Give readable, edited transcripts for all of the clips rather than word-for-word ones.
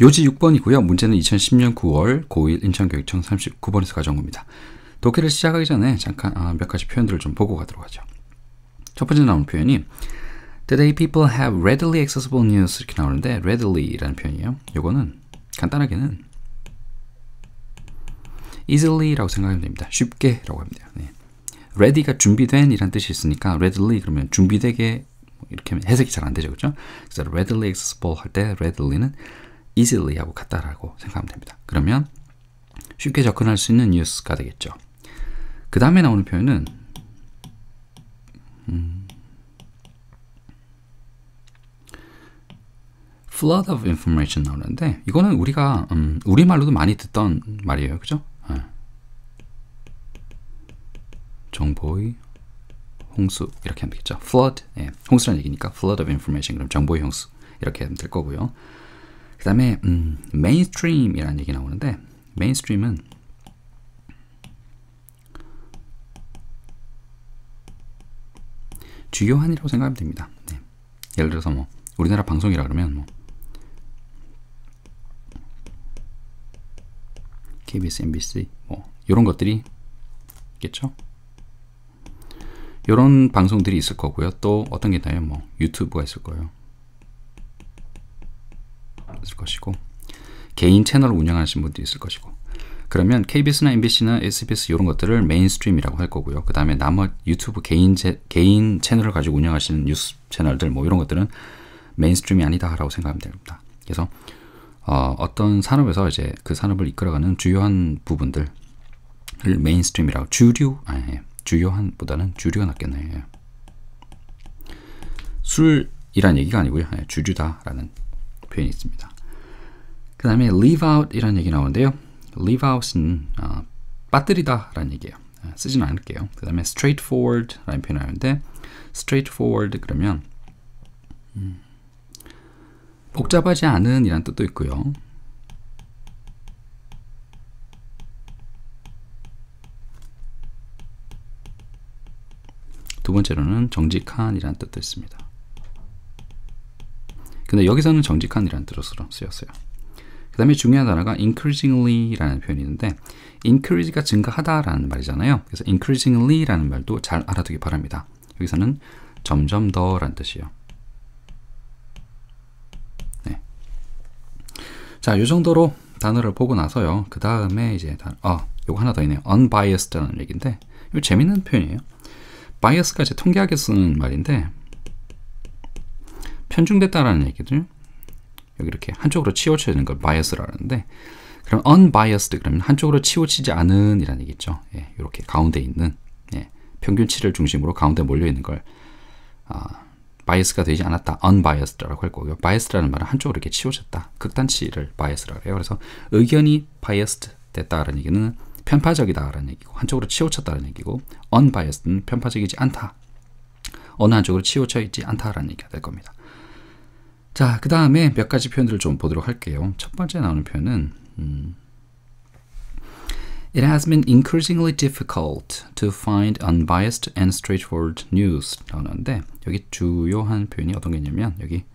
요지 6번이고요. 문제는 2010년 9월 고1 인천교육청 39번에서 가져온 겁니다. 독해를 시작하기 전에 잠깐 몇 가지 표현들을 좀 보고 가도록 하죠. 첫 번째 나오는 표현이 Today people have readily accessible news 이렇게 나오는데 readilly라는 표현이에요. 요거는 간단하게는 easily라고 생각하면 됩니다. 쉽게 라고 하면 돼요. 네. ready가 준비된 이란 뜻이 있으니까 readily 그러면 준비되게 이렇게 해석이 잘 안 되죠. 그렇죠? 그래서 readily accessible 할 때 readily는 easily 하고 같다라고 생각하면 됩니다. 그러면 쉽게 접근할 수 있는 뉴스가 되겠죠. 그 다음에 나오는 표현은 flood of information 나오는데 이거는 우리가 우리말로도 많이 듣던 말이에요. 그죠? 정보의 홍수 이렇게 하면 되겠죠. flood, 홍수라는 얘기니까 flood of information 그럼 정보의 홍수 이렇게 하면 될 거고요. 그 다음에 mainstream이라는 얘기 나오는데 mainstream은 주요한이라고 생각하면 됩니다. 네. 예를 들어서 뭐 우리나라 방송이라 그러면 뭐 KBS, MBC 뭐 이런 것들이 있겠죠. 이런 방송들이 있을 거고요. 또 어떤 게 있나요? 뭐 유튜브가 있을 거예요. 있을 것이고 개인 채널을 운영하시는 분들이 있을 것이고 그러면 KBS나 MBC나 SBS 이런 것들을 메인스트림이라고 할 거고요. 그 다음에 나머지 유튜브 개인 채널을 가지고 운영하시는 뉴스 채널들 뭐 이런 것들은 메인스트림이 아니다라고 생각하면 됩니다. 그래서 어떤 산업에서 이제 그 산업을 이끌어가는 주요한 부분들을 메인스트림이라고 주요한보다는 주류가 낫겠네요. 술이란 얘기가 아니고요. 주류다라는 표현이 있습니다. 그 다음에 leave out 이라는 얘기 나오는데요. leave out은 빠뜨리다 라는 얘기예요. 쓰지는 않을게요. 그 다음에 straightforward 라는 표현이 나오는데 straightforward 그러면 복잡하지 않은 이란 뜻도 있고요. 두 번째로는 정직한 이란 뜻도 있습니다. 근데 여기서는 정직한 이란 뜻으로 쓰였어요. 그 다음에 중요한 단어가 increasingly 라는 표현이 있는데 increase가 증가하다 라는 말이잖아요. 그래서 increasingly 라는 말도 잘 알아두기 바랍니다. 여기서는 점점 더 라는 뜻이에요. 네. 자, 이 정도로 단어를 보고 나서요. 그 다음에 이제 요거 하나 더 있네요. unbiased 라는 얘기인데 이거 재밌는 표현이에요. bias가 이제 통계학에 쓰는 말인데 편중됐다라는 얘기들 여기 이렇게 한쪽으로 치우쳐지는 걸 bias라는데 그럼 unbiased 그러면 한쪽으로 치우치지 않은 이라는 얘기죠. 이렇게 가운데 있는 평균치를 중심으로 가운데 몰려 있는 걸 bias가 되지 않았다 unbiased라고 할 거고요. biased라는 말은 한쪽으로 이렇게 치우쳤다 극단치를 bias라고 해요. 그래서 의견이 biased 됐다라는 얘기는 편파적이다라는 얘기고 한쪽으로 치우쳤다라는 얘기고 unbiased는 편파적이지 않다 어느 한쪽으로 치우쳐 있지 않다라는 얘기가 될 겁니다. 자, 그 다음에 몇 가지 표현들을 좀 보도록 할게요. 첫 번째 나오는 표현은 It has been increasingly difficult to find unbiased and straightforward news 나오는데 여기 주요한 표현이 어떤 게 있냐면 여기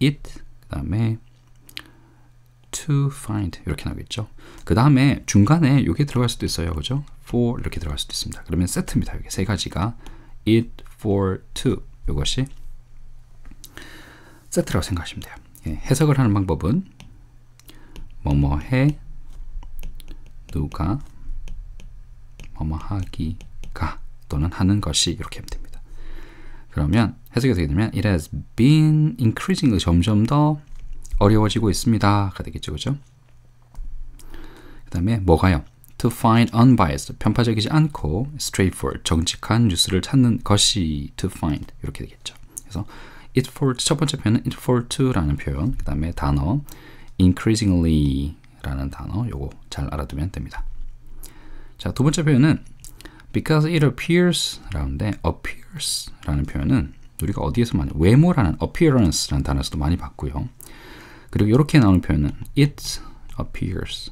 it 그 다음에 to find 이렇게 나오겠죠. 그 다음에 중간에 이게 들어갈 수도 있어요. 그죠? for 이렇게 들어갈 수도 있습니다. 그러면 세트입니다. 여기 세 가지가 it, for, to 이것이 세트라고 생각하시면 돼요. 해석을 하는 방법은 뭐뭐 해 누가 뭐뭐 하기가 또는 하는 것이 이렇게 하면 됩니다. 그러면 해석이 어떻게 되냐면 It has been increasingly 점점 더 어려워지고 있습니다. 가 되겠죠. 그죠? 그 다음에 뭐가요? To find unbiased 편파적이지 않고 straightforward 정직한 뉴스를 찾는 것이 to find 이렇게 되겠죠. 그래서 it for 첫 번째 표현은 it for to 라는 표현 그 다음에 단어 increasingly 라는 단어 요거 잘 알아두면 됩니다. 자, 두 번째 표현은 because it appears 라는데 appears 라는 표현은 우리가 어디에서 많이 외모라는 appearance 라는 단어에서도 많이 봤고요. 그리고 이렇게 나오는 표현은 it appears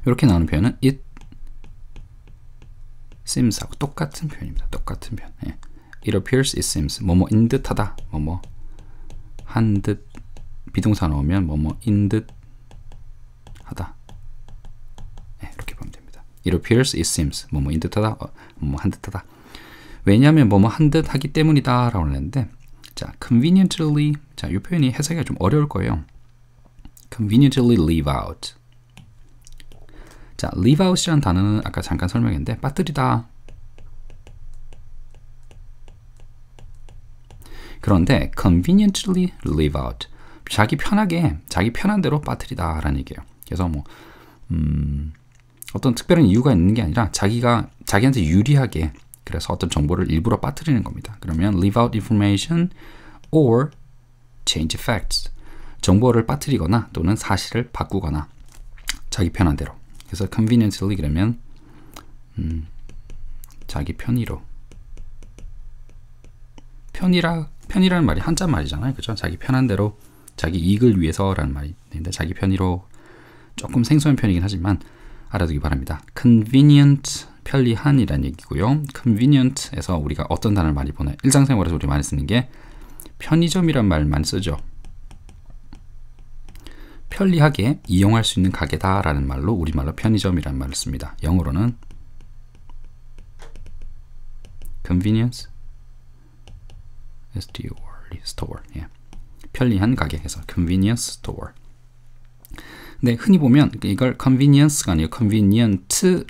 이렇게 나오는 표현은 it seems하고 똑같은 표현입니다. 똑같은 표현. It appears, it seems 뭐뭐인 듯하다 뭐뭐 한 듯 비동사 넣으면 뭐뭐 인 듯 하다. 네, 이렇게 보면 됩니다. It appears, it seems. 뭐뭐 인 듯하다, 뭐뭐 한 듯하다. 왜냐하면 뭐뭐 한 듯 하기 때문이다 라고 했는데, 자, conveniently, 자, 이 표현이 해석이 좀 어려울 거예요. conveniently leave out. 자, leave out이라는 단어는 아까 잠깐 설명했는데 빠뜨리다. 그런데 conveniently leave out, 자기 편하게, 자기 편한 대로 빠뜨리다 라는 얘기예요. 그래서 뭐 어떤 특별한 이유가 있는 게 아니라 자기한테 유리하게, 그래서 어떤 정보를 일부러 빠뜨리는 겁니다. 그러면 leave out information or change facts, 정보를 빠뜨리거나 또는 사실을 바꾸거나 자기 편한 대로. 그래서 conveniently 그러면 자기 편의로. 편이라는 말이 한자 말이잖아요. 그죠? 자기 편한 대로, 자기 이익을 위해서라는 말이 있는데 자기 편의로 조금 생소한 편이긴 하지만 알아두기 바랍니다. convenient, 편리한이라는 얘기고요. convenient에서 우리가 어떤 단어를 많이 보나요? 일상생활에서 우리 많이 쓰는 게 편의점이란 말 많이 쓰죠. 편리하게 이용할 수 있는 가게다라는 말로 우리말로 편의점이라는 말을 씁니다. 영어로는 convenience store, 예. 편리한 가게에서 convenience store. 네, 흔히 보면 이걸 convenience가 아니고 convenient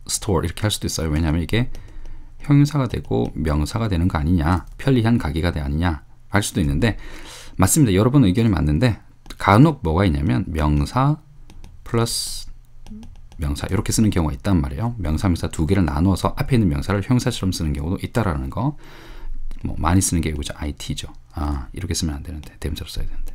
store 이렇게 할 수도 있어요. 왜냐하면 이게 형용사가 되고 명사가 되는 거 아니냐, 편리한 가게가 아니냐 할 수도 있는데, 맞습니다. 여러분 의견이 맞는데 간혹 뭐가 있냐면 명사 플러스 명사 이렇게 쓰는 경우가 있단 말이에요. 명사, 명사 두 개를 나누어서 앞에 있는 명사를 형용사처럼 쓰는 경우도 있다라는 거. 뭐 많이 쓰는 게 이거죠. IT죠. 아, 이렇게 쓰면 안 되는데 대명사로 써야 되는데.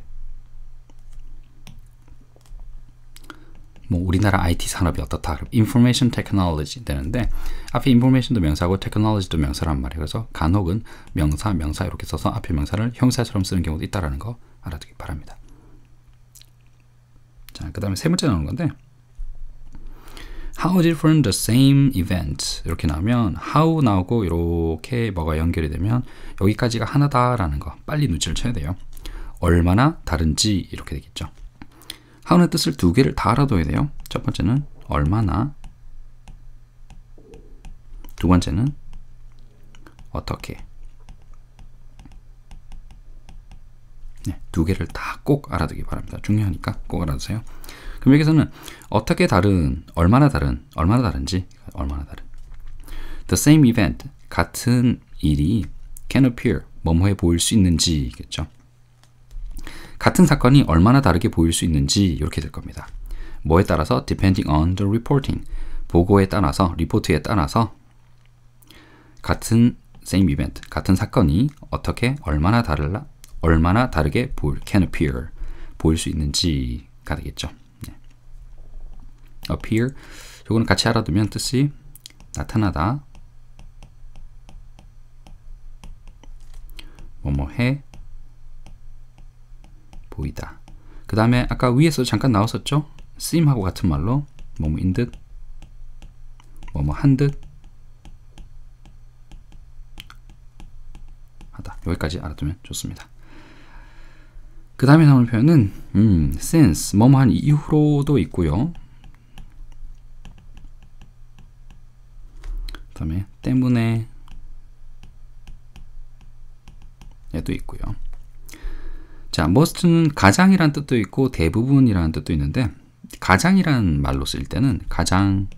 뭐 우리나라 IT 산업이 어떻다. 그럼 information technology 되는데 앞에 information도 명사고 technology도 명사란 말이에요. 그래서 간혹은 명사, 명사 이렇게 써서 앞에 명사를 형사처럼 쓰는 경우도 있다라는 거 알아두기 바랍니다. 자, 그 다음에 세 번째 나오는 건데, how different the same event 이렇게 나오면 how 나오고 이렇게 뭐가 연결이 되면 여기까지가 하나다라는 거 빨리 눈치를 쳐야 돼요. 얼마나 다른지 이렇게 되겠죠. how는 뜻을 두 개를 다 알아둬야 돼요. 첫 번째는 얼마나, 두 번째는 어떻게. 네, 두 개를 다 꼭 알아두기 바랍니다. 중요하니까 꼭 알아두세요. 그럼 여기서는 어떻게 다른, 얼마나 다른, 얼마나 다른지, 얼마나 다른. The same event, 같은 일이 can appear, 뭐뭐해 보일 수 있는지겠죠. 같은 사건이 얼마나 다르게 보일 수 있는지 이렇게 될 겁니다. 뭐에 따라서 depending on the reporting, 보고에 따라서, 리포트에 따라서 같은 same event, 같은 사건이 어떻게, 얼마나 다르게 can appear, 보일 수 있는지가 되겠죠. appear, 요거는 같이 알아두면 뜻이 나타나다, 뭐뭐해 보이다. 그 다음에 아까 위에서 잠깐 나왔었죠. seem하고 같은 말로 뭐뭐인 듯, 뭐뭐 한 듯 하다. 여기까지 알아두면 좋습니다. 그 다음에 나오는 표현은 since, 뭐뭐 한 이후로도 있고요. 그 다음에 때문에 얘도 있고요. 자, most는 가장이란 뜻도 있고 대부분이라는 뜻도 있는데, 가장이란 말로 쓸 때는 가장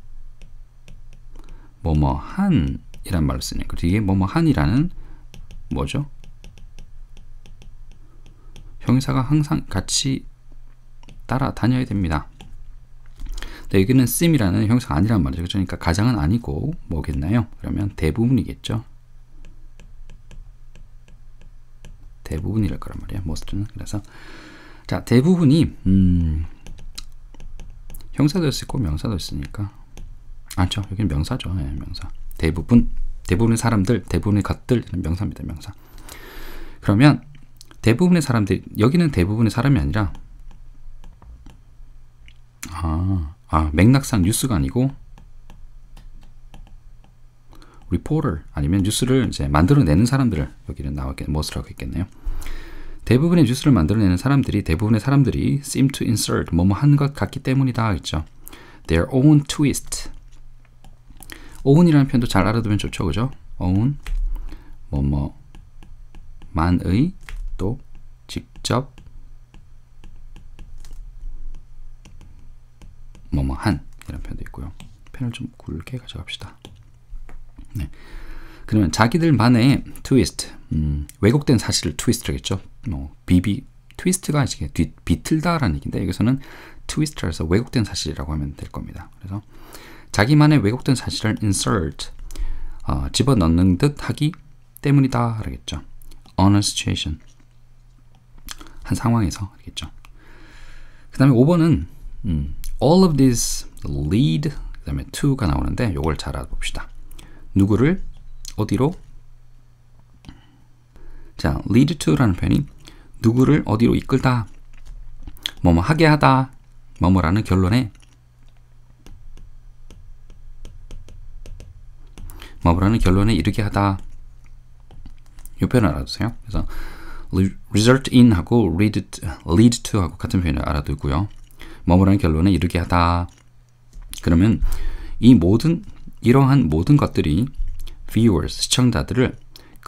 뭐뭐한 이란 말로 쓰니까 뒤에 뭐뭐한이라는 뭐죠? 형용사가 항상 같이 따라다녀야 됩니다. 근데 여기는 seem이라는 형용사가 아니란 말이죠. 그러니까 가장은 아니고 뭐겠나요? 그러면 대부분이겠죠. 대부분이랄 거란 말이에요. most는. 그래서 자, 대부분이 형사도 있고 명사도 있으니까, 아니죠, 여기는 명사죠. 네, 명사. 대부분의 사람들, 대부분의 것들, 명사입니다. 명사. 그러면 대부분의 사람들, 여기는 대부분의 사람이 아니라 맥락상 뉴스가 아니고 reporter, 아니면 뉴스를 이제 만들어내는 사람들을 여기는 나왔겠, most라고 했겠네요. 대부분의 뉴스를 만들어내는 사람들이 대부분의 사람들이 seem to insert 뭐뭐 하는 것 같기 때문이다 하겠죠. Their own twist. own이라는 표현도 잘 알아두면 좋죠, 그죠? own 뭐뭐만의 또 직접 뭐뭐한 이런 표현도 있고요. 펜을 좀 굵게 가져갑시다. 네. 그러면 자기들만의 트위스트, 왜곡된 사실을 트위스트겠죠. 트위스트가 이게 비틀다라는 얘기인데 여기서는 트위스트라서 왜곡된 사실이라고 하면 될 겁니다. 그래서 자기만의 왜곡된 사실을 insert, 집어넣는 듯 하기 때문이다 라겠죠. on a situation, 한 상황에서 라겠죠. 그 다음에 5번은 all of these lead, 그 다음에 to가 나오는데 이걸 잘 알아봅시다. 누구를 어디로? 자, lead to라는 표현이 누구를 어디로 이끌다, 뭐뭐 하게 하다, 뭐뭐라는 결론에 이르게 하다. 이 표현을 알아두세요. 그래서 result in 하고 lead to 하고 같은 표현을 알아두고요. 뭐뭐라는 결론에 이르게 하다. 그러면 이러한 모든 것들이 viewers, 시청자들을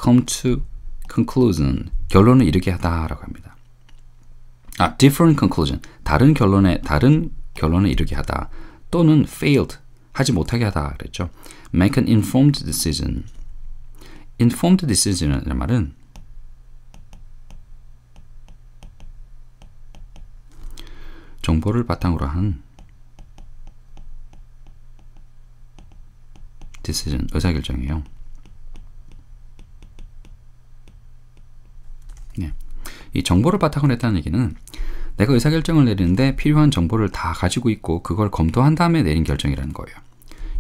come to conclusion, 결론에 이르게 하다라고 합니다. different conclusion, 다른 결론에 이르게 하다. 또는 failed, 하지 못하게 하다 그랬죠. make an informed decision. informed decision이라는 말은 정보를 바탕으로 한 decision, 의사결정이에요. 네. 이 정보를 바탕으로 했다는 얘기는 내가 의사결정을 내리는데 필요한 정보를 다 가지고 있고 그걸 검토한 다음에 내린 결정이라는 거예요.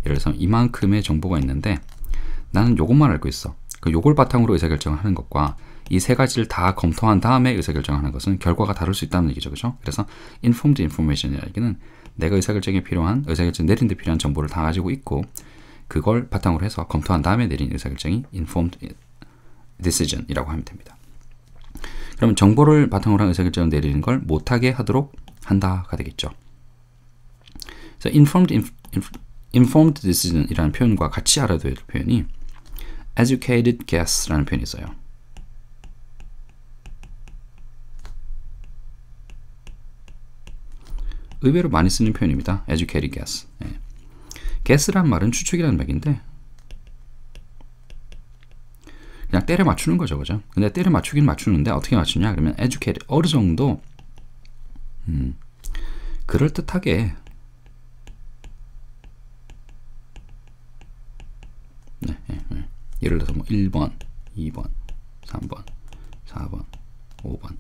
예를 들어서 이만큼의 정보가 있는데 나는 요것만 알고 있어. 요걸 바탕으로 의사결정을 하는 것과 이 세 가지를 다 검토한 다음에 의사결정을 하는 것은 결과가 다를 수 있다는 얘기죠. 그죠? 그래서 informed information이라는 얘기는 내가 의사결정 내린 데 필요한 정보를 다 가지고 있고 그걸 바탕으로 해서 검토한 다음에 내린 의사결정이 informed decision이라고 하면 됩니다. 그러면 정보를 바탕으로 한 의사결정을 내리는 걸 못하게 하도록 한다가 되겠죠. 그래서 informed decision이라는 표현과 같이 알아둬야 될 표현이 educated guess라는 표현이 있어요. 의외로 많이 쓰는 표현입니다. educated guess. 네. guess란 말은 추측이라는 말인데 그냥 때려 맞추는 거죠, 그죠? 근데 때려 맞추긴 맞추는데 어떻게 맞추냐? 그러면 educated, 어느 정도 그럴듯하게 예를 들어서 뭐 1번, 2번, 3번, 4번, 5번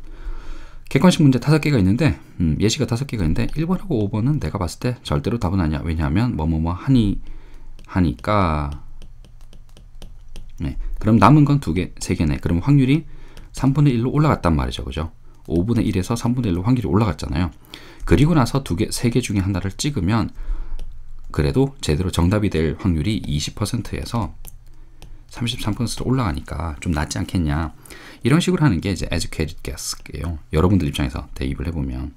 객관식 문제 5개가 있는데 예시가 5개가 있는데 1번하고 5번은 내가 봤을 때 절대로 답은 아니야. 왜냐하면 하니까 네. 그럼 남은 건 2개, 3개네. 그럼 확률이 3분의 1로 올라갔단 말이죠. 그죠? 5분의 1에서 3분의 1로 확률이 올라갔잖아요. 그리고 나서 3개 중에 하나를 찍으면 그래도 제대로 정답이 될 확률이 20%에서 33%로 올라가니까 좀 낫지 않겠냐. 이런 식으로 하는 게 이제 educated guess예요. 여러분들 입장에서 대입을 해보면.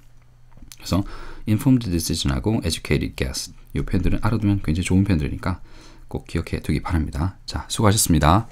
그래서 informed decision하고 educated guess 이 표현들은 알아두면 굉장히 좋은 표현들이니까 꼭 기억해 두기 바랍니다. 자, 수고하셨습니다.